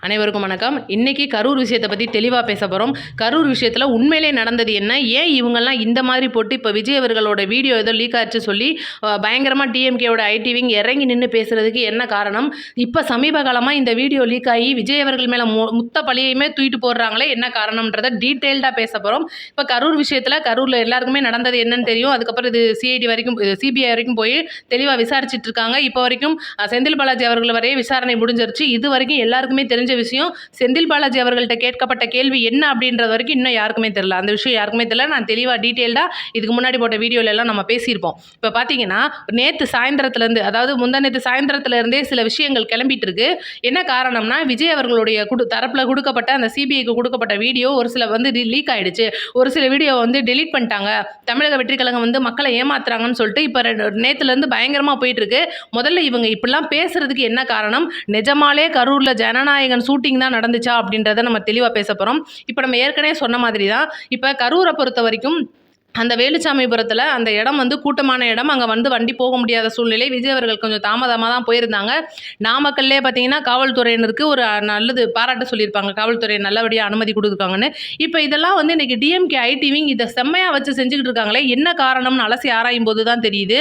அனைவருக்கும் வணக்கம். இன்னைக்கு கரூர் விஷயத்தை பற்றி தெளிவாக பேச போகிறோம். கரூர் விஷயத்தில் உண்மையிலே நடந்தது என்ன, ஏன் இவங்கெல்லாம் இந்த மாதிரி போட்டு இப்போ விஜய் அவர்களோட வீடியோ ஏதோ லீக் ஆச்சு சொல்லி பயங்கரமாக டிஎம்கேவோட ஐடி விங் இறங்கி நின்று பேசுகிறதுக்கு என்ன காரணம், இப்போ சமீப காலமாக இந்த வீடியோ லீக் ஆகி விஜய் அவர்கள் மேலே முத்த பழியையுமே தூக்கிட்டு போடுறாங்களே என்ன காரணம்ன்றதை டீட்டெயில்டாக பேச போகிறோம். இப்போ கரூர் விஷயத்தில் கரூரில் எல்லாருக்குமே நடந்தது என்னன்னு தெரியும். அதுக்கப்புறம் இது சிஐடி வரைக்கும் சிபிஐ வரைக்கும் போய் தெளிவாக விசாரிச்சுட்டு இருக்காங்க. இப்போ வரைக்கும் செந்தில் பாலாஜி அவர்கள் வரையே விசாரணை முடிஞ்சிருச்சு. இது வரைக்கும் எல்லாருக்குமே தெரிஞ்ச விஷயம். செந்தில் பாலாஜி அவர்கள்ட்ட கேட்கப்பட்ட கேள்வி என்ன அப்படின்றது வரைக்கும் இன்னும் யாருக்குமே தெரியல. அந்த விஷயம் யாருக்குமே தெரியல. நான் தெளிவாக டீட்டெயில்டாக இதுக்கு முன்னாடி போட்ட வீடியோல எல்லாம் நம்ம பேசியிருப்போம். இப்போ பார்த்தீங்கன்னா நேற்று சாயந்தரத்துலேருந்து, அதாவது முந்தானேற்று சாயந்தரத்துலேருந்தே சில விஷயங்கள் கிளம்பிட்டு இருக்கு. என்ன காரணம்னா, விஜய் அவர்களுடைய தரப்பில் கொடுக்கப்பட்ட அந்த சிபிஐக்கு கொடுக்கப்பட்ட வீடியோ ஒரு சில லீக் ஆயிடுச்சு. ஒரு சில வீடியோ டெலீட் பண்ணிட்டாங்க. தமிழக வெற்றி கழகம் மக்களை ஏமாத்துறாங்கன்னு சொல்லிட்டு இப்போ நேற்றுலேருந்து பயங்கரமாக போயிட்டு இருக்கு. முதல்ல இவங்க இப்படிலாம் பேசுறதுக்கு என்ன காரணம், நிஜமாலே கரூரில் ஜனநாயகன் ஷூட்டிங் தான் நடந்துச்சா அப்படின்றத நம்ம தெளிவாக பேச போகிறோம். இப்போ நம்ம ஏற்கனவே சொன்ன மாதிரி தான், இப்போ கரூரை பொறுத்த வரைக்கும் அந்த வேலுச்சாமிபுரத்தில் அந்த இடம் கூட்டமான இடம். அங்கே வண்டி போக முடியாத சூழ்நிலை. விஜய் அவர்கள் கொஞ்சம் தாமதமாக தான் போயிருந்தாங்க. நாமக்கல்லே பார்த்தீங்கன்னா காவல்துறையினருக்கு ஒரு நல்லது பாராட்டு சொல்லியிருப்பாங்க. காவல்துறை நல்லபடியாக அனுமதி கொடுத்துருக்காங்கன்னு. இப்போ இதெல்லாம் இன்றைக்கி டிஎம்கே ஐடி விங் இதை செம்மையாக வச்சு செஞ்சுக்கிட்டு இருக்காங்களே, என்ன காரணம்னு அலசி ஆராயும் போது தான் தெரியுது.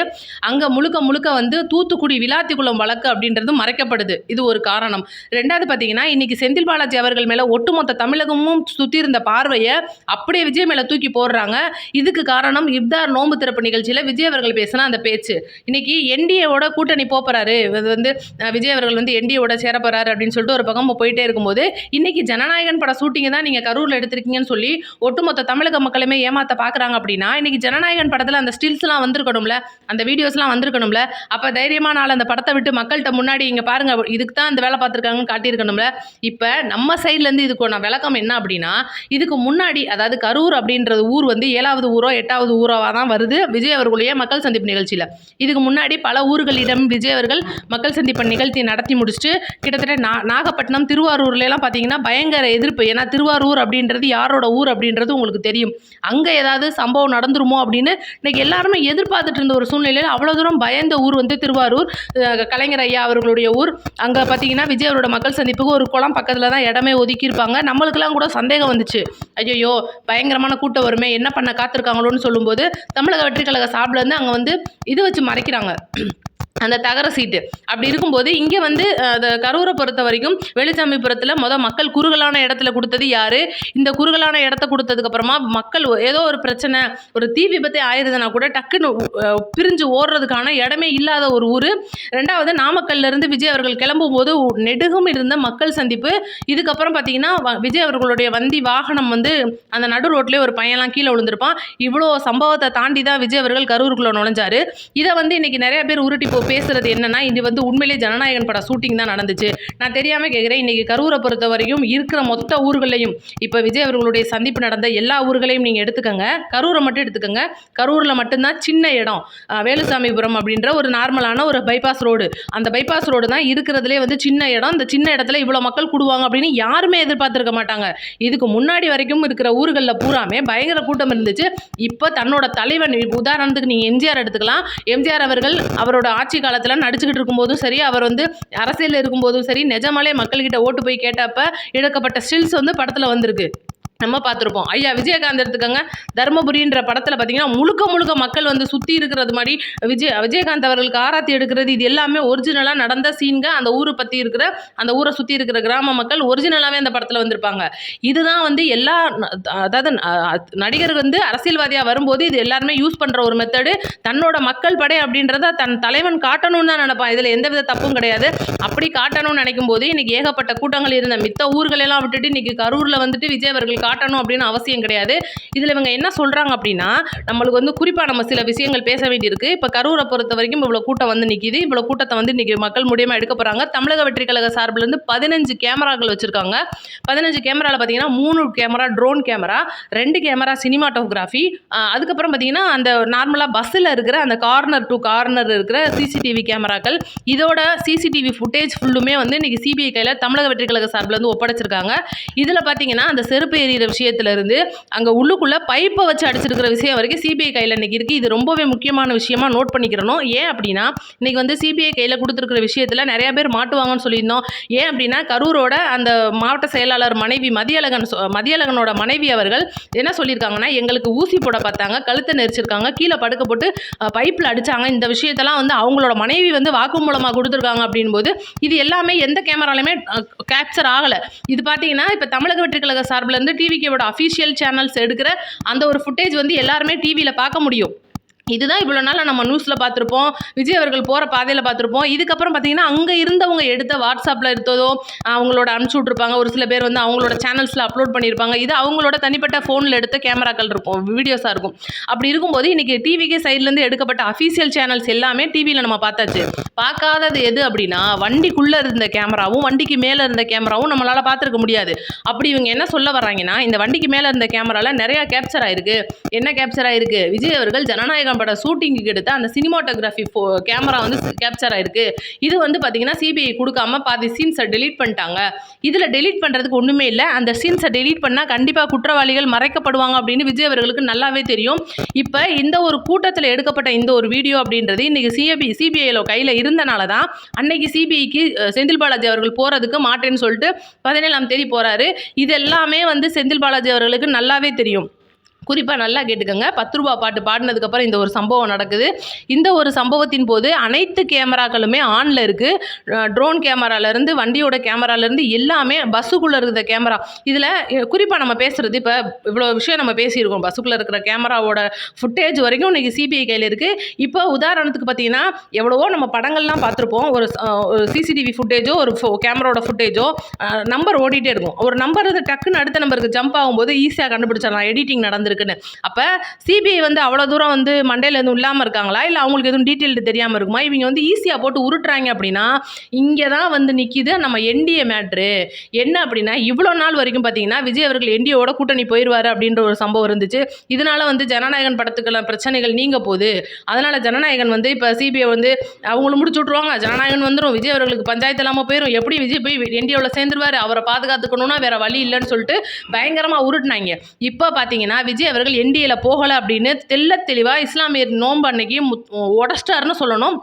அங்கே முழுக்க தூத்துக்குடி விளாத்திக்குளம் வழக்கு அப்படின்றது மறைக்கப்படுது. இது ஒரு காரணம். ரெண்டாவது பார்த்தீங்கன்னா, இன்றைக்கி செந்தில் பாலாஜி அவர்கள் மேலே ஒட்டுமொத்த தமிழகமும் சுற்றி இருந்த பார்வையை அப்படியே விஜய் மேலே தூக்கி போடுறாங்க. இதுக்கு காரணம் இப்தார் நோன்பு திறப்பு நிகழ்ச்சியில் விஜய் அவர்கள் பேசின அந்த பேச்சு. இன்னைக்கு என்டிஏவோட கூட்டணி போறாரு, விஜய் அவர்கள் என்டிஏவோட சேர போறாரு அப்படின்னு சொல்லிட்டு ஒரு பக்கம் போயிட்டே இருக்கும்போது, இன்னைக்கு ஜனநாயகன் பட ஷூட்டிங் தான் நீங்க கரூர்ல எடுத்திருக்கீங்கன்னு சொல்லி ஒட்டுமொத்த தமிழக மக்களுமே ஏமாத்த பாக்குறாங்க. அப்படின்னா இன்னைக்கு ஜனநாயகன் படத்துல அந்த ஸ்டில்ஸ் எல்லாம் வந்திருக்கணும்ல, அந்த வீடியோஸ் எல்லாம் வந்திருக்கணும்ல. அப்ப தைரியமா நாள் அந்த படத்தை விட்டு மக்கள்கிட்ட முன்னாடி இங்க பாருங்க இதுக்கு தான் இந்த வேலை பார்த்திருக்காங்கன்னு காட்டியிருக்கணும்ல. இப்ப நம்ம சைட்ல இருந்து இதுக்கு விளக்கம் என்ன அப்படின்னா, இதுக்கு முன்னாடி அதாவது கரூர் அப்படின்றது ஊர் 7வது ஊரோ 8வது ஊராக தான் வருது விஜய் அவர்களுடைய மக்கள் சந்திப்பு நிகழ்ச்சியில். இதுக்கு முன்னாடி பல ஊர்களிடம் விஜய் அவர்கள் மக்கள் சந்திப்பு நிகழ்ச்சி நடத்தி முடிச்சுட்டு கிட்டத்தட்ட நாகப்பட்டினம் திருவாரூர்லாம் பார்த்தீங்கன்னா பயங்கர எதிர்ப்பு. ஏன்னா திருவாரூர் அப்படின்றது யாரோட ஊர் அப்படின்றது உங்களுக்கு தெரியும். அங்கே ஏதாவது சம்பவம் நடந்துருமோ அப்படின்னு இன்னைக்கு எல்லாருமே எதிர்பார்த்துட்டு இருந்த ஒரு சூழ்நிலையில் அவ்வளோ தூரம் பயந்த ஊர் திருவாரூர். கலைஞர் ஐயா அவர்களுடைய ஊர். அங்கே பார்த்தீங்கன்னா விஜய் அவரோட மக்கள் சந்திப்புக்கு ஒரு குளம் பக்கத்தில் தான் இடமே ஒதுக்கியிருப்பாங்க. நம்மளுக்கெல்லாம் கூட சந்தேகம் வந்துச்சு, ஐயோ பயங்கரமான கூட்டம் வருமே, என்ன பண்ண காத்திருக்காங்களோன்னு சொல்லும்போது தமிழக வெற்றி கழக சார்பில் அங்கே இது வச்சு மறைக்கிறாங்க, அந்த தகர சீட்டு. அப்படி இருக்கும்போது இங்கே கரூரை பொறுத்த வரைக்கும் வேலுச்சாமிபுரத்தில் மக்கள் குறுகலான இடத்துல கொடுத்தது யாரு? இந்த குறுகலான இடத்த கொடுத்ததுக்கு அப்புறமா மக்கள் ஏதோ ஒரு பிரச்சனை, ஒரு தீ விபத்தை ஆயிருதுன்னா கூட டக்குன்னு பிரிஞ்சு ஓடுறதுக்கான இடமே இல்லாத ஒரு ஊர். ரெண்டாவது, நாமக்கல்ல இருந்து விஜய் அவர்கள் கிளம்பும் போது நெடுகும் இருந்த மக்கள் சந்திப்பு. இதுக்கப்புறம் பார்த்தீங்கன்னா விஜய் அவர்களுடைய வண்டி வாகனம் அந்த நடு ரோட்லேயே ஒரு பையன்லாம் கீழே விழுந்திருப்பான். இவ்வளோ சம்பவத்தை தாண்டி தான் விஜய் அவர்கள் கரூருக்குள்ள நுழைஞ்சாரு. இதை இன்னைக்கு நிறைய பேர் உருட்டி பேசுறது என்னன்னா, இது உண்மையிலே ஜனநாயகன் பட ஷூட்டிங் தான் நடந்துச்சு. நான் தெரியாம கேட்கிறேன், இன்னைக்கு கரூரை பொறுத்த வரைக்கும் இருக்கிற மொத்த ஊர்களையும், இப்ப விஜய் அவர்களுடைய சந்திப்பு நடந்த எல்லா ஊர்களையும் நீங்க எடுத்துக்கங்க, கரூரை மட்டும் எடுத்துக்கங்க. கரூர்ல மட்டும்தான் சின்ன இடம், வேலுசாமிபுரம் அப்படின்ற ஒரு நார்மலான ஒரு பைபாஸ் ரோடு. அந்த பைபாஸ் ரோடு தான் இருக்கிறதுலே சின்ன இடம். இந்த சின்ன இடத்துல இவ்வளவு மக்கள் கூடுவாங்க அப்படின்னு யாருமே எதிர்பார்த்திருக்க மாட்டாங்க. இதுக்கு முன்னாடி வரைக்கும் இருக்கிற ஊர்களில் பூராமே பயங்கர கூட்டம் இருந்துச்சு. இப்ப தன்னோட தலைவன், உதாரணத்துக்கு நீங்க எம்ஜிஆர் எடுத்துக்கலாம். எம்ஜிஆர் அவர்கள் அவரோட ஆட்சி காலத்தில் நடிச்சுக்கிட்டு இருக்கும்போதும் சரி, அவர் அரசியலில் இருக்கும்போதும் சரி, நிஜமாலே மக்கள்கிட்ட ஓட்டு போய் கேட்டப்ப எடுக்கப்பட்ட ஸ்டில்ஸ் படத்தில் வந்திருக்கு, நம்ம பார்த்துருப்போம். ஐயா விஜயகாந்த் எடுத்துக்கங்க, தர்மபுரின்ற படத்தில் பார்த்தீங்கன்னா முழுக்க மக்கள் சுற்றி இருக்கிறது மாதிரி விஜயகாந்த் அவர்களுக்கு ஆராத்தி எடுக்கிறது, இது எல்லாமே ஒரிஜினலாக நடந்த சீன்க. அந்த ஊரை பற்றி இருக்கிற, அந்த ஊரை சுற்றி இருக்கிற கிராம மக்கள் ஒரிஜினலாகவே அந்த படத்தில் வந்திருப்பாங்க. இதுதான் எல்லா, அதாவது நடிகர் அரசியல்வாதியாக வரும்போது இது எல்லாருமே யூஸ் பண்ணுற ஒரு மெத்தடு. தன்னோட மக்கள் படை அப்படின்றத தன் தலைவன் காட்டணும்னு தான் நினைப்பான். இதில் எந்தவித தப்பும் கிடையாது. அப்படி காட்டணும்னு நினைக்கும் போது இன்னைக்கு ஏகப்பட்ட கூட்டங்கள் இருந்த மித்த ஊர்களெல்லாம் விட்டுட்டு இன்னைக்கு கரூரில் விஜய் அவர்கள் காட்டணும் அப்படின்னு அவசியம் கிடையாது. இதில் இவங்க என்ன சொல்கிறாங்க அப்படின்னா, நம்மளுக்கு குறிப்பாக நம்ம சில விஷயங்கள் பேச வேண்டியிருக்கு. இப்போ கரூரை பொறுத்த வரைக்கும் இவ்வளோ கூட்டம் நிற்கிது. இவ்வளோ கூட்டத்தை இன்றைக்கி மக்கள் மூலியமாக எடுக்க போகிறாங்க. தமிழக வெற்றி கழக சார்பிலேருந்து 15 கேமராக்கள் வச்சுருக்காங்க. 15 கேமராவில் பார்த்தீங்கன்னா 3 camera drone camera, 2 camera cinematography, அதுக்கப்புறம் பார்த்தீங்கன்னா அந்த நார்மலாக பஸ்ஸில் இருக்கிற அந்த கார்னர் டு கார்னர் இருக்கிற சிசிடிவி கேமராக்கள். இதோட சிசிடிவி ஃபுட்டேஜ் ஃபுல்லுமே இன்றைக்கி சிபிஐ கையில் தமிழக வெற்றி கழக சார்பில் ஒப்படைச்சிருக்காங்க. இதில் பார்த்தீங்கன்னா அந்த செருப்பு ஏறி செய்த விஷயத்துலேருந்து அங்கே உள்ளுக்குள்ளே பைப்பை வச்சு அடிச்சிருக்கிற விஷயம் வரைக்கும் சிபிஐ கையில் இன்றைக்கி இருக்குது. இது ரொம்பவே முக்கியமான விஷயமா நோட் பண்ணிக்கிறணும். ஏன் அப்படின்னா இன்றைக்கி வந்து சிபிஐ கையில் கொடுத்துருக்கிற விஷயத்தில் நிறையா பேர் மாட்டுவாங்கன்னு சொல்லியிருந்தோம். ஏன் அப்படின்னா கரூரோட அந்த மாவட்ட செயலாளர் மனைவி மதியழகனோட மனைவி அவர்கள் என்ன சொல்லியிருக்காங்கன்னா, எங்களுக்கு ஊசி போட பார்த்தாங்க, கழுத்தை நெரிச்சிருக்காங்க, கீழே படுக்க போட்டு பைப்பில் அடித்தாங்க. இந்த விஷயத்தெல்லாம் வந்து அவங்களோட மனைவி வந்து வாக்குமூலமாக கொடுத்துருக்காங்க. அப்படின்போது இது எல்லாமே எந்த கேமராலையுமே கேப்சர் ஆகலை. இது பார்த்தீங்கன்னா இப்போ தமிழக வெற்றி கழக சார்பிலேருந்து டிவிகேவோட அஃபிஷியல் சேனல்ஸ் எடுக்கிற அந்த ஒரு ஃபுட்டேஜ் வந்து எல்லாருமே டிவியில் பார்க்க முடியும். இதுதான் இவ்வளோ நாள் நம்ம நியூஸில் பார்த்துருப்போம், விஜய் அவர்கள் போகிற பாதையில் பார்த்துருப்போம். இதுக்கப்புறம் பார்த்தீங்கன்னா அங்கே இருந்தவங்க எடுத்த வாட்ஸ்அப்பில் எடுத்ததோ அவங்களோட அனுப்பிச்சி விட்ருப்பாங்க. ஒரு சில பேர் வந்து அவங்களோட சேனல்ஸில் அப்லோட் பண்ணியிருப்பாங்க. இது அவங்களோட தனிப்பட்ட ஃபோனில் எடுத்த கேமராக்கள் இருக்கும், வீடியோஸாக இருக்கும். அப்படி இருக்கும்போது இன்றைக்கி டிவிகே சைட்லேருந்து எடுக்கப்பட்ட அஃபீஷியல் சேனல்ஸ் எல்லாமே டிவியில் நம்ம பார்த்தாச்சு. பார்க்காதது எது அப்படின்னா வண்டிக்குள்ளே இருந்த கேமராவும் வண்டிக்கு மேலே இருந்த கேமராவும் நம்மளால் பார்த்துருக்க முடியாது. அப்படி இவங்க என்ன சொல்ல வர்றாங்கன்னா, இந்த வண்டிக்கு மேலே இருந்த கேமராவில் நிறையா கேப்சர் ஆயிருக்கு. என்ன கேப்சர் ஆயிருக்கு? விஜய் அவர்கள் ஜனநாயகம் பட ஷூட்டிங்க்கு எடுத்த அந்த சினிமாட்டோகிராஃபி கேமரா வந்து கேப்சர் ஆயிருக்கு. இது வந்து பார்த்தீங்கன்னா சிபிஐ கொடுக்காம பாதி சீன்ஸை டெலீட் பண்ணிட்டாங்க. இதில் டெலீட் பண்ணுறதுக்கு ஒன்றுமே இல்லை. அந்த சீன்ஸை டெலீட் பண்ணால் கண்டிப்பாக குற்றவாளிகள் மறைக்கப்படுவாங்க அப்படின்னு விஜய் அவர்களுக்கு நல்லாவே தெரியும். இப்போ இந்த ஒரு கூட்டத்தில் எடுக்கப்பட்ட இந்த ஒரு வீடியோ அப்படின்றது இன்றைக்கி சிபிஐயில் கையில் இருந்தனால தான் அன்னைக்கு சிபிஐக்கு செந்தில் பாலாஜி அவர்கள் போகிறதுக்கு மாட்டேன்னு சொல்லிட்டு 17ஆம் தேதி போகிறாரு. இது எல்லாமே வந்து செந்தில் பாலாஜி அவர்களுக்கு நல்லாவே தெரியும். குறிப்பாக நல்லா கேட்டுக்கோங்க. 10 ரூபா பாட்டு பாடினதுக்கப்புறம் இந்த ஒரு சம்பவம் நடக்குது. இந்த ஒரு சம்பவத்தின் போது அனைத்து கேமராக்களுமே ஆனில் இருக்குது. ட்ரோன் கேமராலேருந்து வண்டியோட கேமராலேருந்து எல்லாமே பஸ்ஸுக்குள்ளே இருக்கிற கேமரா. இதில் குறிப்பாக நம்ம பேசுகிறது இப்போ இவ்வளோ விஷயம் நம்ம பேசியிருக்கோம். பஸ்ஸுக்குள்ளே இருக்கிற கேமராவோட ஃபுட்டேஜ் வரைக்கும் இன்றைக்கி சிபிஐ கையில் இருக்குது. இப்போ உதாரணத்துக்கு பார்த்தீங்கன்னா எவ்வளவோ நம்ம படங்கள்லாம் பார்த்துருப்போம். ஒரு சிசிடிவி ஃபுட்டேஜோ ஒரு கேமராவோட ஃபுட்டேஜோ நம்பர் ஓடிட்டே இருக்கும். ஒரு நம்பர் டக்குன்னு அடுத்த நம்பருக்கு ஜம்ப் ஆகும்போது ஈஸியாக கண்டுபிடிச்சிடலாம் எடிட்டிங் நடந்திருக்கு. அப்ப சிபிஐ வந்து அவ்வளவு தூரம் வந்து மண்டையில எதுவும் இல்லாம இருக்காங்களா, இல்ல அவங்களுக்கு எதுவும் டீட்டெயில் தெரியாம இருக்குமா? இவங்க வந்து ஈஸியா போட்டு உருட்டுறாங்க. அப்படின்னா இங்கே தான் வந்து நிற்கிது நம்ம என்டிஏ மேட்ரு. என்ன அப்படின்னா இவ்வளோ நாள் வரைக்கும் பார்த்தீங்கன்னா விஜய் அவர்கள் என்டிஏவோட கூட்டணி போயிடுவார் அப்படின்ற ஒரு சம்பவம் இருந்துச்சு. இதனால வந்து ஜனநாயகன் படத்துக்கெல்லாம் பிரச்சனைகள் நீங்க போகுது. அதனால ஜனநாயகன் வந்து இப்போ சிபிஐ வந்து அவங்களும் முடிச்சு விட்ருவாங்க. ஜனநாயகன் வந்துடும், விஜய் அவர்களுக்கு பஞ்சாயத்து இல்லாமல் போயிடும். எப்படி விஜய் போய் என்டிஏவில் சேர்ந்துருவார், அவரை பாதுகாத்துக்கணும்னா வேற வழி இல்லைன்னு சொல்லிட்டு பயங்கரமாக உருட்டுனாங்க. இப்போ பார்த்தீங்கன்னா விஜய் அவர்கள் என்டிஏல போகலை அப்படின்னு தெளிவாக இஸ்லாமியர் நோன்பு அன்னைக்கு உடச்சிட்டாருன்னு சொல்லணும்.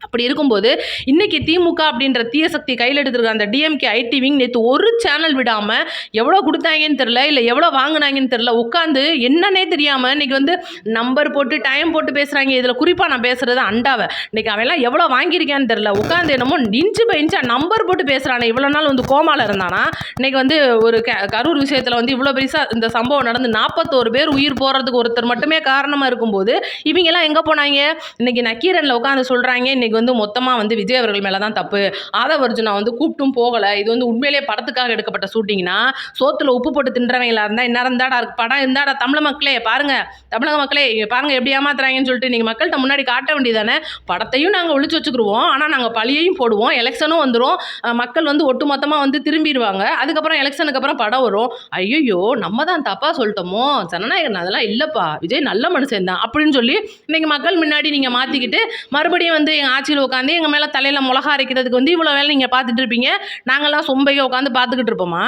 அப்படி இருக்கும்போது இன்றைக்கி திமுக அப்படின்ற தீய சக்தி கையில் எடுத்துருக்க அந்த டிஎம்கே ஐடி விங் நேற்று ஒரு சேனல் விடாமல் எவ்வளோ கொடுத்தாங்கன்னு தெரில, இல்லை எவ்வளோ வாங்கினாங்கன்னு தெரில, உட்காந்து என்னன்னே தெரியாமல் இன்றைக்கி வந்து நம்பர் போட்டு டைம் போட்டு பேசுகிறாங்க. இதில் குறிப்பாக நான் பேசுகிறது அண்டாவை. இன்றைக்கி அவெல்லாம் எவ்வளோ வாங்கியிருக்கான்னு தெரில, உட்காந்து என்னமோ இன்ச்சு பை இன்ச்சாக நம்பர் போட்டு பேசுகிறானே. இவ்வளோ நாள் வந்து கோமாவில் இருந்தானா, இன்றைக்கி வந்து ஒரு கரூர் விஷயத்தில் வந்து இவ்வளோ பெருசாக இந்த சம்பவம் நடந்து 41 பேர் உயிர் போகிறதுக்கு ஒருத்தர் மட்டுமே காரணமாக இருக்கும்போது இவங்கெல்லாம் எங்கே போனாங்க? இன்றைக்கி நக்கீரனில் உட்காந்து சொல்கிறாங்க இன்றைக்கி வந்து மொத்தமாக வந்து விஜய் அவர்கள் மேலே தான் தப்பு, ஆதவர்ஜுனா வந்து கூப்பிட்டும் போகலை, இது வந்து உண்மையிலேயே படத்துக்காக எடுக்கப்பட்ட ஷூட்டிங்னா சோத்தில் உப்பு போட்டு தின்றவங்களா இருந்தால் என்ன இருந்தாடா படம் இருந்தாடா. தமிழக மக்களே பாருங்கள் எப்படி ஏமாத்துறாங்கன்னு சொல்லிட்டு நீங்கள் மக்கள்கிட்ட முன்னாடி காட்ட வேண்டியதானே. படத்தையும் நாங்கள் ஒழிச்சு வச்சுக்கிடுவோம், ஆனால் நாங்கள் பழியையும் போடுவோம், எலெக்ஷனும் வந்துடும், மக்கள் வந்து ஒட்டு மொத்தமாக வந்து திரும்பிடுவாங்க. அதுக்கப்புறம் எலெக்ஷனுக்கு அப்புறம் படம் வரும். ஐயோ நம்ம தான் தப்பாக சொல்லிட்டோமோ, ஜனநாயகன் அதெல்லாம் இல்லைப்பா, விஜய் நல்ல மனுஷன் தான் அப்படின்னு சொல்லி இன்றைக்கி மக்கள் முன்னாடி நீங்கள் மாற்றிக்கிட்டு மறுபடியும் வந்து எங்கள் ஆட்சியில் உட்காந்து எங்கள் மேலே தலையில் மிளகா அரைக்கிறதுக்கு வந்து இவ்வளோ வேலை நீங்கள் பார்த்துட்டு இருப்பீங்க. நாங்கள்லாம் சொம்பையை உட்காந்து பார்த்துக்கிட்டு இருப்போமா?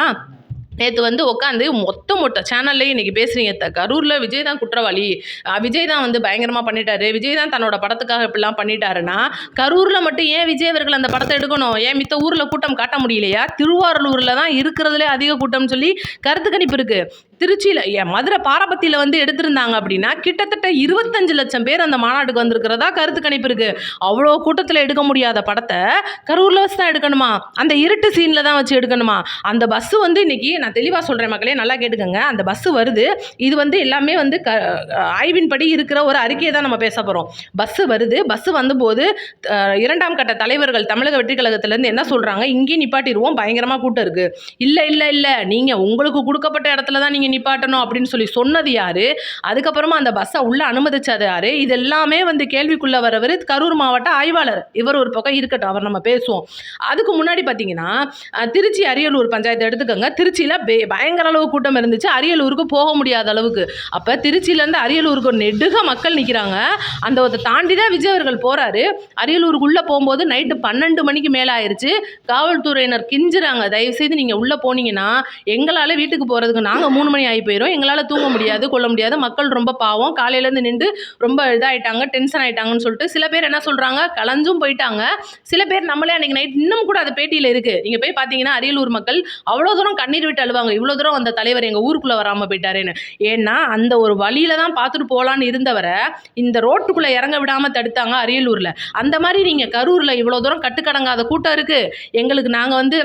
நேற்று வந்து உட்காந்து மொத்த சேனல்லையும் இன்றைக்கி பேசுகிறீங்க, கரூரில் விஜய் தான் குற்றவாளி, விஜய் தான் வந்து பயங்கரமாக பண்ணிட்டாரு, விஜய் தான் தன்னோட படத்துக்காக இப்படிலாம் பண்ணிட்டாருன்னா கரூரில் மட்டும் ஏன் விஜய் அவர்கள் அந்த படத்தை எடுக்கணும்? ஏன் மித்த ஊரில் கூட்டம் காட்ட முடியலையா? திருவாரூரில் தான் இருக்கிறதுலே அதிக கூட்டம்னு சொல்லி கருத்து கணிப்பு இருக்குது. திருச்சியில் மதுரை பாரபத்தியில் வந்து எடுத்திருந்தாங்க அப்படின்னா கிட்டத்தட்ட 25 லட்சம் பேர் அந்த மாநாட்டுக்கு வந்திருக்கிறதா கருத்து கணிப்பு இருக்குது. அவ்வளோ கூட்டத்தில் எடுக்க முடியாத படத்தை கரூரில் வச்சு தான் எடுக்கணுமா? அந்த இருட்டு சீனில் தான் வச்சு எடுக்கணுமா? அந்த பஸ்ஸு வந்து இன்றைக்கி நான் தெளிவாக சொல்கிறேன் மக்களே, நல்லா கேட்டுக்கோங்க. அந்த பஸ்ஸு வருது, இது வந்து எல்லாமே வந்து ஆய்வின்படி இருக்கிற ஒரு அறிக்கையை தான் நம்ம பேச போகிறோம். பஸ்ஸு வருது, பஸ்ஸு வந்தபோது 2ஆம் கட்ட தலைவர்கள் தமிழக வெற்றி கழகத்திலேருந்து என்ன சொல்கிறாங்க, இங்கேயும் நிப்பாட்டிடுவோம், பயங்கரமாக கூட்டம் இருக்குது. இல்லை நீங்கள் உங்களுக்கு கொடுக்கப்பட்ட இடத்துல தான் நீங்கள் நிப்பாட்டணும் அப்படின்னு சொல்லி சொன்னது யாரு? அதுக்கப்புறமா அந்த பஸ்ஸை உள்ள அனுமதிச்சது யாரு? இது எல்லாமே வந்து கேள்விக்குள்ள வரவர் கரூர் மாவட்ட ஆய்வாளர். இவர் ஒரு பக்கம் இருக்கட்டும், அவர் நம்ம பேசுவோம். அதுக்கு முன்னாடி பார்த்தீங்கன்னா திருச்சி அரியலூர் பஞ்சாயத்து எடுத்துக்கோங்க. திருச்சியில் பயங்கர அளவு கூட்டம் இருந்துச்சு, அரியலூருக்கு போக முடியாத அளவுக்கு. அப்போ திருச்சியிலேருந்து அரியலூருக்கு ஒரு நெடுக மக்கள் நிற்கிறாங்க. அந்த தாண்டி தான் விஜய் அவர்கள் போகிறாரு. அரியலூருக்குள்ளே போகும்போது நைட்டு 12 மணிக்கு மேலே ஆயிடுச்சு. காவல்துறையினர் கிஞ்சுறாங்க, தயவுசெய்து நீங்கள் உள்ளே போனீங்கன்னா எங்களால் வீட்டுக்கு போகிறதுக்கு நாங்கள் 3 மணி ஆகி போயிடும், எங்களால் தூங்க முடியாது கொள்ள முடியாது, மக்கள் ரொம்ப பாவம், காலையிலேருந்து நின்று ரொம்ப இதாகிட்டாங்க, டென்ஷன் ஆகிட்டாங்கன்னு சொல்லிட்டு சில பேர் என்ன சொல்கிறாங்க, கலைஞ்சும் போயிட்டாங்க. சில பேர் நம்மளே அன்றைக்கி நைட் இன்னும் கூட அது பேட்டியில் இருக்குது, நீங்கள் போய் பார்த்தீங்கன்னா அரியலூர் மக்கள் அவ்வளோ தூரம் கண்ணீர் விட்டு அழுவாங்க, இவ்வளோ தூரம் அந்த தலைவர் எங்கள் ஊருக்குள்ளே வராமல் போயிட்டாருன்னு. ஏன்னா அந்த ஒரு வழியில தான் பார்த்துட்டு போகலான்னு இருந்தவரை இந்த ரோட்டுக்குள்ளே இறங்க விடாமல் தடுத்தாங்க அரியலூரில். அந்த மாதிரி நீங்கள் கரூரில் இவ்வளோ தூரம் கட்டுக்கடங்காத கூட்டம் இருக்குது, எங்களுக்கு நாங்கள் வந்து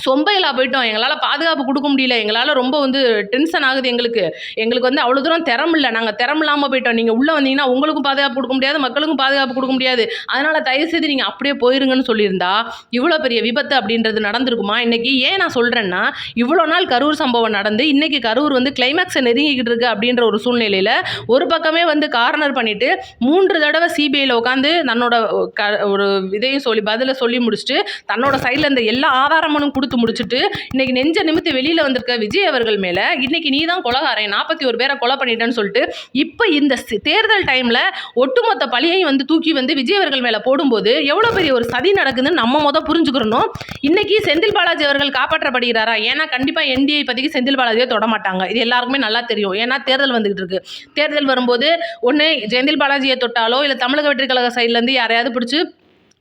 சொம்பையிலா போயிட்டோம், எங்களால் பாதுகாப்பு கொடுக்க முடியல, எங்களால் ரொம்ப வந்து டென்ஷன் ஆகுது, எங்களுக்கு வந்து அவ்வளோ தூரம் திறமில்லை, நாங்கள் திறமில்லாமல் போயிட்டோம், நீங்கள் உள்ளே வந்தீங்கன்னா உங்களுக்கும் பாதுகாப்பு கொடுக்க முடியாது, மக்களுக்கும் பாதுகாப்பு கொடுக்க முடியாது, அதனால் தயவுசெய்து நீங்கள் அப்படியே போயிருங்கன்னு சொல்லியிருந்தா இவ்வளோ பெரிய விபத்து அப்படின்றது நடந்திருக்குமா? இன்றைக்கி ஏன் நான் சொல்கிறேன்னா, இவ்வளோ நாள் கரூர் சம்பவம் நடந்து இன்றைக்கி கரூர் வந்து கிளைமேக்ஸை நெருங்கிக்கிட்டு இருக்குது அப்படின்ற ஒரு சூழ்நிலையில் ஒரு பக்கமே வந்து கார்னர் பண்ணிவிட்டு 3 தடவை சிபிஐயில் உட்காந்து தன்னோட ஒரு இதையும் சொல்லி பதிலை சொல்லி முடிச்சுட்டு தன்னோட சைடில் இந்த எல்லா ஆதாரமும் கொடுத்து முடிச்சுட்டு இன்னைக்கு நெஞ்ச நிமித்தி வெளியில வந்திருக்க விஜய் அவர்கள் மேல இன்னைக்கு நீ தான் கொலைகாரன் 41 பேரை கொலை பண்ணிட்டேன்னு சொல்லிட்டு இப்போ இந்த தேர்தல் டைம்ல ஒட்டுமொத்த பழியையும் வந்து தூக்கி வந்து விஜய் அவர்கள் மேல போடும்போது எவ்வளவு பெரிய ஒரு சதி நடக்குதுன்னு நம்ம புரிஞ்சுக்கிறோம். இன்னைக்கு செந்தில் பாலாஜி அவர்கள் காப்பாற்றப்படுகிறாரா? ஏன்னா கண்டிப்பா என்டிஏ பத்திக்கு செந்தில் பாலாஜியை தொட மாட்டாங்க, இது எல்லாருக்குமே நல்லா தெரியும். ஏன்னா தேர்தல் வந்துகிட்டு இருக்கு, தேர்தல் வரும்போது ஒன்று செந்தில் பாலாஜியை தொட்டாலோ இல்லை தமிழக வெற்றி கழக சைட்ல இருந்து யாரையாவது பிடிச்சி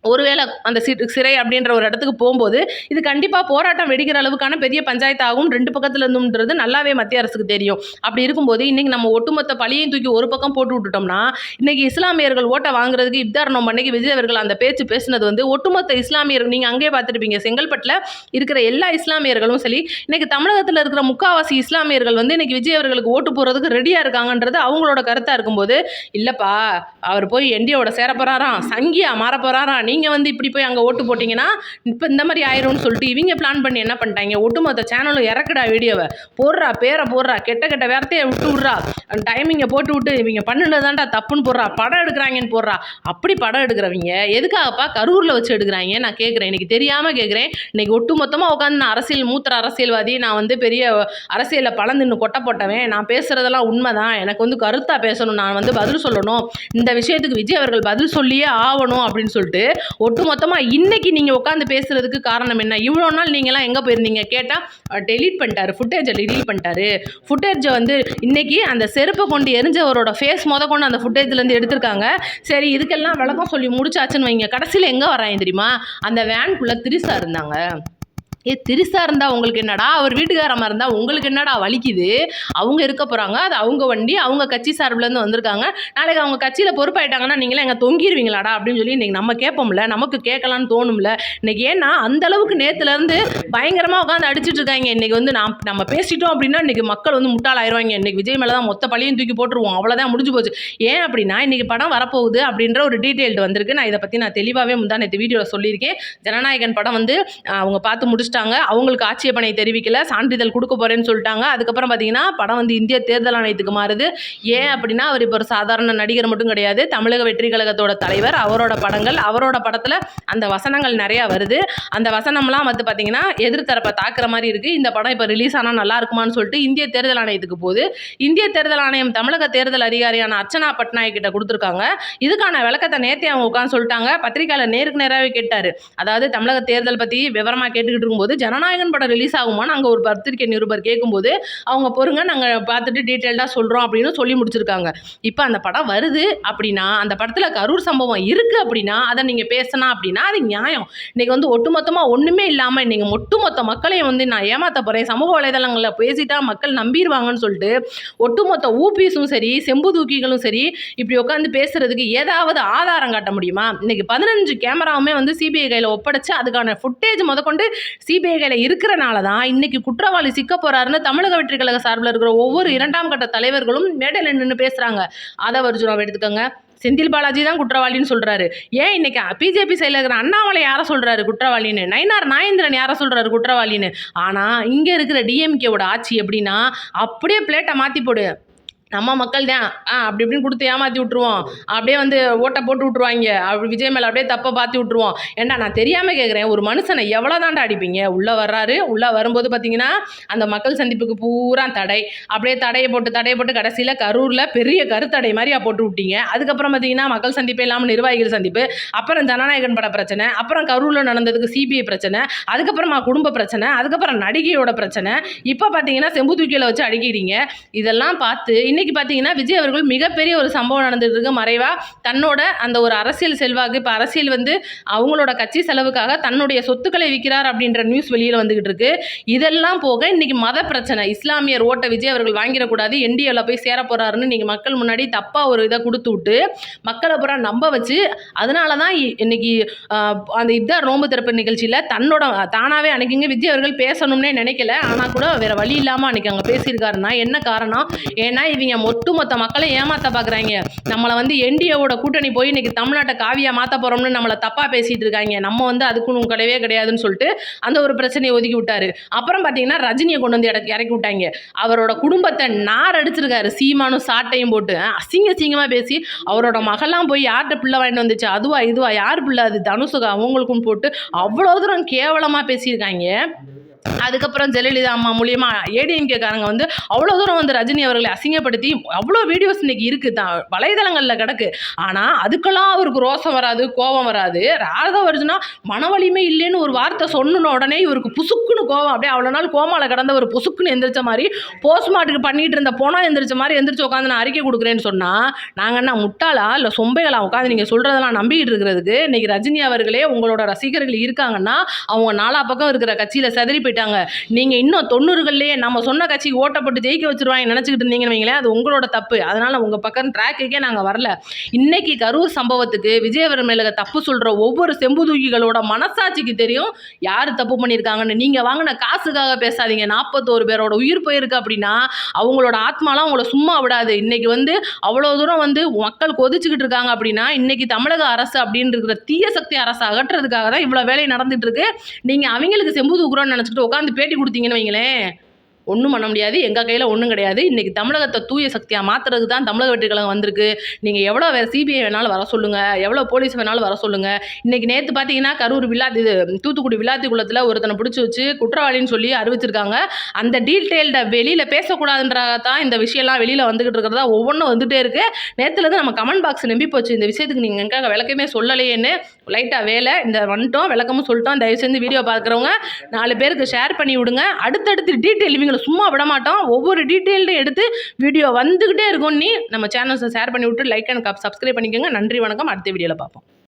ஒருவேளை அந்த சிறை அப்படின்ற ஒரு இடத்துக்கு போகும்போது இது கண்டிப்பாக போராட்டம் வெடிக்கிற அளவுக்கான பெரிய பஞ்சாயத்து ஆகும், 2 பக்கத்துல இருந்துன்றது நல்லாவே மத்திய அரசுக்கு தெரியும். அப்படி இருக்கும்போது இன்னைக்கு நம்ம ஒட்டுமொத்த பழியையும் தூக்கி ஒரு பக்கம் போட்டு விட்டுட்டோம்னா இன்னைக்கு இஸ்லாமியர்கள் ஓட்டை வாங்குறதுக்கு இப்தாரணம் அன்னைக்கு விஜய் அவர்கள் அந்த பேச்சு பேசினது வந்து ஒட்டுமொத்த இஸ்லாமியர்கள் நீங்கள் அங்கேயே பார்த்துருப்பீங்க, செங்கல்பட்டில் இருக்கிற எல்லா இஸ்லாமியர்களும் சரி இன்னைக்கு தமிழகத்தில் இருக்கிற முக்காவாசி இஸ்லாமியர்கள் வந்து இன்னைக்கு விஜய் அவர்களுக்கு ஓட்டு போகிறதுக்கு ரெடியாக இருக்காங்கன்றது அவங்களோட கருத்தாக இருக்கும்போது, இல்லைப்பா அவர் போய் என்டிஏவோட சேர போகிறாராம், சங்கியா மாற போகிறாராம், நீங்கள் வந்து இப்படி போய் அங்கே ஓட்டு போட்டிங்கன்னா இப்போ இந்த மாதிரி ஆயிரும்னு சொல்லிட்டு இவங்க பிளான் பண்ணி என்ன பண்ணிட்டாங்க, ஒட்டுமொத்த சேனலும் இறக்குடா வீடியோவை போடுறா, பேரை போடுறா, கெட்ட வார்த்தையை விட்டு விட்றா, டைமிங்கை போட்டு விட்டு இவங்க பண்ணுனதாண்டா தப்புன்னு போடுறா, படம் எடுக்கிறாங்கன்னு போடுறா. அப்படி படம் எடுக்கிறவங்க எதுக்காகப்பா கரூரில் வச்சு எடுக்கிறாங்க நான் கேட்குறேன், இன்னைக்கு தெரியாமல் கேட்குறேன். இன்னைக்கு ஒட்டுமொத்தமாக உட்காந்து நான் மூத்திர அரசியல்வாதி, நான் வந்து பெரிய அரசியலில் பலந்துன்னு கொட்டை போட்டவன், நான் பேசுகிறதெல்லாம் உண்மைதான், எனக்கு வந்து கருத்தாக பேசணும், நான் வந்து பதில் சொல்லணும், இந்த விஷயத்துக்கு விஜய் அவர்கள் பதில் சொல்லியே ஆகணும் அப்படின்னு சொல்லிட்டு ஒட்டுமொத்தமாக இன்னைக்கு நீங்கள் உட்காந்து பேசுறதுக்கு காரணம் என்ன? இவ்வளோ நாள் நீங்கள்லாம் எங்கே போயிருந்தீங்க கேட்டால் டெலீட் பண்ணிட்டாரு, ஃபுட்டேஜை டெலீட் பண்ணிட்டாரு. ஃபுட்டேஜை வந்து இன்னைக்கு அந்த செருப்பை கொண்டு எரிஞ்சவரோட ஃபேஸ் கொண்டு அந்த ஃபுட்டேஜ்லேருந்து எடுத்திருக்காங்க. சரி இதுக்கெல்லாம் விளக்கம் சொல்லி முடிச்சாச்சுன்னு வைங்க, கடைசியில் எங்கே வராங்க தெரியுமா? அந்த வேனுக்குள்ளே திரிசா இருந்தாங்க. திரிசா இருந்தால் உங்களுக்கு என்னடா, அவர் வீட்டுக்காரமாக இருந்தால் உங்களுக்கு என்னடா வலிக்குது? அவங்க இருக்க போகிறாங்க, அது அவங்க வண்டி, அவங்க கட்சி சார்பிலேருந்து வந்திருக்காங்க, நாளைக்கு அவங்க கட்சியில் பொறுப்பாயிட்டாங்கன்னா நீங்களே எங்கே தொங்கிடுவீங்களாடா அப்படின்னு சொல்லி இன்றைக்கி நம்ம கேட்போம்ல, நமக்கு கேட்கலான்னு தோணும்ல இன்றைக்கி. ஏன்னா அந்தளவுக்கு நேற்றுலேருந்து பயங்கரமாக உட்காந்து அடிச்சுட்டு இருக்காங்க. இன்றைக்கி வந்து நம்ம பேசிட்டோம் அப்படின்னா இன்றைக்கி மக்கள் வந்து முட்டாளாயிருவாங்க, இன்றைக்கி விஜய் மேலே தான் மொத்த பழியும் தூக்கி போட்டுருவோம், அவ்வளோதான் முடிஞ்சு போச்சு. ஏன் அப்படின்னா இன்றைக்கி படம் வரப்போகுது அப்படின்ற ஒரு டீட்டெயில்டு வந்திருக்கு. நான் இதை பற்றி தெளிவாகவே முந்தானேற்று வீடியோவில் சொல்லியிருக்கேன். ஜனநாயகன் படம் வந்து அவங்க பார்த்து முடிச்சுட்டு அவங்களுக்கு ஆட்சேபனை தெரிவிக்கல, சான்றிதழ் கொடுக்க போறேன்னு சொல்லிட்டாங்க. அதுக்கப்புறம் பார்த்தீங்கன்னா படம் வந்து இந்திய தேர்தல் ஆணையத்துக்கு மாறுது. ஏன் அப்படின்னா அவர் இப்போ ஒரு சாதாரண நடிகர் மட்டும் கிடையாது, தமிழக வெற்றி கழகத்தோட தலைவர், அவரோட படங்கள், அவரோட படத்தில் அந்த வசனங்கள் நிறையா வருது. அந்த வசனம்லாம் வந்து பார்த்தீங்கன்னா எதிர்த்தரப்பை தாக்குற மாதிரி இருக்குது. இந்த படம் இப்போ ரிலீஸ் ஆனால் நல்லா இருக்குமான்னு சொல்லிட்டு இந்திய தேர்தல் ஆணையத்துக்கு போகுது. இந்திய தேர்தல் ஆணையம் தமிழக தேர்தல் அதிகாரியான அர்ச்சனா பட்நாயக் கிட்ட கொடுத்துருக்காங்க. இதுக்கான விளக்கத்தை நேற்றே அவங்க உட்காந்து சொல்லிட்டாங்க. பத்திரிகையாளர் நேருக்கு நேராகவே கேட்டார். அதாவது தமிழக தேர்தல் பற்றி விவரமாக கேட்டுக்கிட்டு இருக்கும்போது ஜனநாயகன் படம் ரிலீஸ் ஆகுமான்னு அங்கே ஒரு பத்திரிகை நிருபர் கேட்கும்போது அவங்க பொறுங்க நாங்கள் பார்த்துட்டு டீட்டெயில்டாக சொல்கிறோம் அப்படின்னு சொல்லி முடிச்சிருக்காங்க. இப்போ அந்த படம் வருது அப்படின்னா, அந்த படத்தில் கரூர் சம்பவம் இருக்குது அப்படின்னா அதை நீங்கள் பேசணும் அப்படின்னா அது நியாயம். இன்றைக்கி வந்து ஒட்டுமொத்தமாக ஒன்றுமே இல்லாமல் இன்றைக்கி ஒட்டுமொத்த மக்களையும் வந்து நான் ஏமாற்ற போகிறேன், சமூக வலைதளங்களில் பேசிட்டா மக்கள் நம்பிடுவாங்கன்னு சொல்லிட்டு ஒட்டுமொத்த ஊபிஸும் சரி செம்பு தூக்கிகளும் சரி இப்படி உட்காந்து பேசுறதுக்கு ஏதாவது ஆதாரம் காட்ட முடியுமா? இன்றைக்கி 15 கேமராவுமே வந்து சிபிஐ கையில் ஒப்படைச்சு அதுக்கான ஃபுட்டேஜ் முதற்கொண்டு சிபிஐ இருக்கிறனால தான் இன்னைக்கு குற்றவாளி சிக்க போறாருன்னு தமிழக வெற்றி கழக சார்பில் இருக்கிற ஒவ்வொரு 2ஆம் கட்ட தலைவர்களும் மேடையில் நின்று பேசுறாங்க. ஆதவர்ஜுனாவை எடுத்துக்கோங்க, செந்தில் பாலாஜி தான் குற்றவாளின்னு சொல்றாரு. ஏன் இன்னைக்கு பிஜேபி சைடில் இருக்கிற அண்ணாமலை யாரை சொல்றாரு குற்றவாளின்னு, நயினார் நாகேந்திரன் யாரை சொல்றாரு குற்றவாளின்னு. ஆனா இங்க இருக்கிற டிஎம்கேவோட ஆட்சி எப்படின்னா அப்படியே பிளேட்டை மாத்தி போடு, நம்ம மக்கள் தான் அப்படி இப்படின்னு கொடுத்து ஏமாற்றி விட்ருவோம். அப்படியே வந்து ஓட்ட போட்டு விட்ருவாங்க. அப்படி விஜய் மேலே அப்படியே தப்பை பார்த்து விட்ருவோம். ஏன்டா நான் தெரியாமல் கேட்குறேன், ஒரு மனுஷனை எவ்வளோ தாண்டா அடிப்பீங்க? உள்ளே வர்றாரு, உள்ளே வரும்போது பார்த்தீங்கன்னா அந்த மக்கள் சந்திப்புக்கு பூரா தடை, அப்படியே தடையை போட்டு கடைசியில் கரூரில் பெரிய கருத்தடை மாதிரியா போட்டு விட்டீங்க. அதுக்கப்புறம் பார்த்தீங்கன்னா மக்கள் சந்திப்பே இல்லாமல் நிர்வாகிகள் சந்திப்பு, அப்புறம் ஜனநாயகன் பட பிரச்சனை, அப்புறம் கரூரில் நடந்ததுக்கு சிபிஐ பிரச்சனை, அதுக்கப்புறமா குடும்ப பிரச்சனை, அதுக்கப்புறம் நடிகையோட பிரச்சனை, இப்போ பார்த்தீங்கன்னா செம்பு தூக்கியில் வச்சு அடிக்கிறீங்க. இதெல்லாம் பார்த்து இன்னைக்கு பார்த்தீங்கன்னா விஜய் அவர்கள் மிகப்பெரிய ஒரு சம்பவம் நடந்துட்டு இருக்கு மறைவா. தன்னோட அந்த ஒரு அரசியல் செல்வாக்கு, இப்போ அரசியல் வந்து அவங்களோட கட்சி செலவுக்காக தன்னுடைய சொத்துக்களை விற்கிறார் அப்படின்ற நியூஸ் வெளியில் வந்துகிட்டு இருக்கு. இதெல்லாம் போக இன்னைக்கு மத பிரச்சனை, இஸ்லாமியர் ஓட்டை விஜய் அவர்கள் வாங்கிடக்கூடாது, என்டிஏல போய் சேர போறாருன்னு நீங்கள் மக்கள் முன்னாடி தப்பாக ஒரு இதை கொடுத்து விட்டு மக்களை பூரா நம்ப வச்சு, அதனால தான் இன்னைக்கு அந்த இதான் ரோம்பு திறப்பு நிகழ்ச்சியில் தன்னோட தானாகவே அன்னைக்குங்க விஜய் அவர்கள் பேசணும்னே நினைக்கல. ஆனால் கூட வேற வழி இல்லாமல் அன்னைக்கு அங்கே பேசியிருக்காருன்னா என்ன காரணம்? ஏன்னா இவங்க ஒட்டுமொத்த மக்களை ஏமாத்த பார்க்குறாங்க. நம்மளை வந்து என்டிஏவோட கூட்டணி போய் இன்னைக்கு தமிழ்நாட்டை காவியா மாற்ற போகிறோம்னு நம்மளை தப்பாக பேசிகிட்டு இருக்காங்க. நம்ம வந்து அதுக்குன்னு கிடையவே கிடையாதுன்னு சொல்லிட்டு அந்த ஒரு பிரச்சனையை ஒதுக்கி விட்டாரு. அப்புறம் பார்த்தீங்கன்னா ரஜினியை கொண்டு வந்து இறக்கி விட்டாங்க. அவரோட குடும்பத்தை நார் அடிச்சிருக்காரு, சீமானும் சாட்டையும் போட்டு அசிங்கமாக பேசி அவரோட மகள்லாம் போய் யார்கிட்ட பிள்ளை வாங்கிட்டு வந்துச்சு, அதுவா இதுவா, யார் பிள்ளை அது, தனுசுகா அவங்களுக்கும் போட்டு அவ்வளோ தூரம் கேவலமாக பேசியிருக்காங்க. அதுக்கப்புறம் ஜெயலலிதா அம்மா மூலியமா ஏடிஎம்கேக்காரங்க வந்து அவ்வளோ தூரம் வந்து ரஜினி அவர்களை அசிங்கப்படுத்தி அவ்வளோ வீடியோஸ் இன்னைக்கு இருக்குது தான் வலைதளங்களில் கிடக்கு. ஆனால் அதுக்கெல்லாம் அவருக்கு ரோசம் வராது, கோபம் வராது. ராதா வருதுன்னா மனவலிமை இல்லைன்னு ஒரு வார்த்தை சொன்ன உடனே இவருக்கு புசுக்குன்னு கோபம், அப்படியே அவ்வளோ நாள் கோமாவில் கிடந்த ஒரு புசுக்குன்னு எந்திரிச்ச மாதிரி, போஸ்ட்மார்ட்டுக்கு பண்ணிட்டு இருந்த போனால் எந்திரிச்ச மாதிரி எந்திரிச்சு உட்காந்து நான் அறிக்கை கொடுக்குறேன்னு சொன்னால் நாங்கள் என்ன முட்டாளா இல்லை சொம்பைகளா உட்காந்து நீங்கள் சொல்கிறதெல்லாம் நம்பிக்கிட்டு இருக்கிறதுக்கு? இன்னைக்கு ரஜினி அவர்களே உங்களோட ரசிகர்கள் இருக்காங்கன்னா அவங்க நாலா பக்கம் இருக்கிற கட்சியில் செதறி போயிட்டாங்க. நீங்க இன்னும் 90கள்லயே நம்ம சொன்ன கட்சிக்கு ஓட்டப்பட்டு ஜெயிக்க வச்சிருவாங்க நினைச்சுக்கிட்டு இருந்தீங்கன்னு வைங்களேன், அது உங்களோட தப்பு. அதனால உங்க பக்கம் ட்ராக்குக்கே நாங்க வரல. இன்னைக்கு கரூர் சம்பவத்துக்கு விஜயவர் மேல தப்பு சொல்ற ஒவ்வொரு செம்புதூக்கிகளோட மனசாட்சிக்கு தெரியும் யாரு தப்பு பண்ணியிருக்காங்கன்னு. நீங்க வாங்கின காசுக்காக பேசாதீங்க. 41 பேரோட உயிர் போயிருக்கு அப்படின்னா அவங்களோட ஆத்மாலாம் அவங்கள சும்மா விடாது. இன்னைக்கு வந்து அவ்வளோ தூரம் வந்து மக்கள் கொதிச்சுக்கிட்டு இருக்காங்க அப்படின்னா இன்னைக்கு தமிழக அரசு அப்படின்னு இருக்கிற தீய சக்தி அரசு அகற்றுறதுக்காக தான் இவ்வளோ வேலை நடந்துட்டு இருக்கு. நீங்க அவங்களுக்கு செம்பு தூக்குறோம்னு நினச்சிட்டு உட்காந்து பேட்டி கொடுத்தீங்கன்னு வைங்களேன், ஒன்றும் பண்ண முடியாது. எங்கள் கையில் ஒன்றும் கிடையாது. இன்றைக்கி தமிழகத்தை தூய சக்தியாக மாற்றுறதுக்கு தான் தமிழக வெற்றி கழகம் வந்திருக்கு. நீங்கள் எவ்வளோ வேறு சிபிஐ வேணாலும் வர சொல்லுங்கள், எவ்வளோ போலீஸ் வேணாலும் வர சொல்லுங்கள். இன்றைக்கி நேற்று பார்த்தீங்கன்னா கரூர் தூத்துக்குடி விளாத்தி குளத்தில் ஒருத்தனை பிடிச்சி வச்சு குற்றவாளின்னு சொல்லி அறிவிச்சிருக்காங்க. அந்த டீட்டெயில்டை வெளியில் பேசக்கூடாதுன்றதான் இந்த விஷயம்லாம் வெளியில் வந்துக்கிட்டு இருக்கிறதா ஒவ்வொன்றும் வந்துகிட்டே இருக்குது. நேற்றுலேருந்து நம்ம கமெண்ட் பாக்ஸ் நம்பி போச்சு இந்த விஷயத்துக்கு நீங்கள் எங்கே விளக்கமே சொல்லலையேன்னு. லைட்டாக வேலை இந்த வந்துட்டோம், விளக்கமும் சொல்லிட்டோம். தயவு செஞ்சு வீடியோ பார்க்குறவங்க 4 பேருக்கு ஷேர் பண்ணி விடுங்க. அடுத்தடுத்து டீட்டெயில் இவங்களை சும்மா விட மாட்டோம். ஒவ்வொரு டீட்டெயில்டும் எடுத்து வீடியோ வந்துக்கிட்டே இருக்கும். நம்ம சேனல்ஸை ஷேர் பண்ணி விட்டு லைக் அண்ட் சப்ஸ்கிரைப் பண்ணிக்கோங்க. நன்றி, வணக்கம். அடுத்த வீடியோவில் பார்ப்போம்.